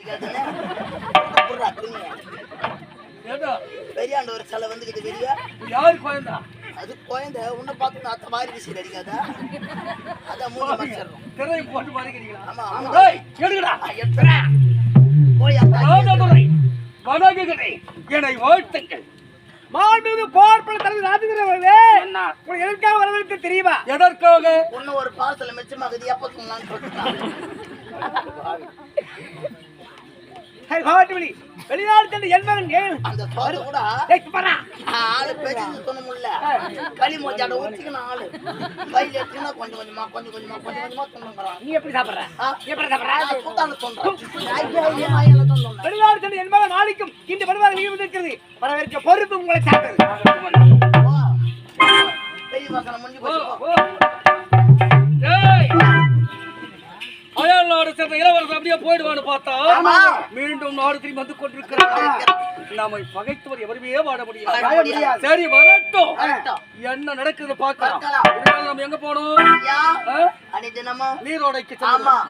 அடிக்காதுன்னு பெரியாண்ட ஒரு சிலை வந்துக்கிட்டு வெளியே யாரு குழந்தா அது குழந்தை உன்னை பார்த்து அத்த மாதிரி விசில் அடிக்காதா அதான் மூணு மச்சிடணும் திரை போட்டு மாறிக்கிறீங்களா? ஆமா ஆமா டேய் எடுங்கடா போய் அத்தா ராஜதுரை வணங்குகிறே என்னை வாழ்த்துங்கள். மாண்புமிகு போர்ப்பட தலைவர் ராஜேந்திர அவர்களே அண்ணா உங்களுக்கு எதற்காக வரவேற்க தெரியுமா? எதற்காக? இன்னும் ஒரு பாலத்துல மிச்சமாகுது எப்ப தூங்கலான்னு சொல்லிட்டான் பாவட்டி வெளிநாடு சென்று என்பவன் அந்த சோறு கூட ஆளு பேச்சு சொன்ன முடியல களி மோச்சாட ஊத்திக்கணும் ஆளு கையில எடுத்தீங்கன்னா கொஞ்சம் கொஞ்சமா கொஞ்சம் கொஞ்சமா கொஞ்சம் கொஞ்சமா சொன்னான் நீ எப்படி சாப்பிடுற? எப்படி சாப்பிடுற? சுத்தான சொல்றேன் வெளிநாடு சென்று என்பவன் நாளைக்கும் இன்று வருவார் இருக்கிறது. வரவேற்க பொறுப்பு உங்களை சாப்பிடுறது. பெரிய வாசனை முடிஞ்சு போச்சு அயல் நாடு சேர்ந்த இளவரசர் அப்படியே போயிடுவான்னு பார்த்தா மீண்டும் நாடு திரும்பி வந்து கொண்டிருக்கிறார். நம்மை பகைத்தவர் எவருமே வாட முடியாது. சரி வரட்டும், என்ன நடக்குது பார்க்கலாம். நம்ம எங்க போனோம்? அன்னைக்கு நம்ம நீரோடைக்கு ஆமா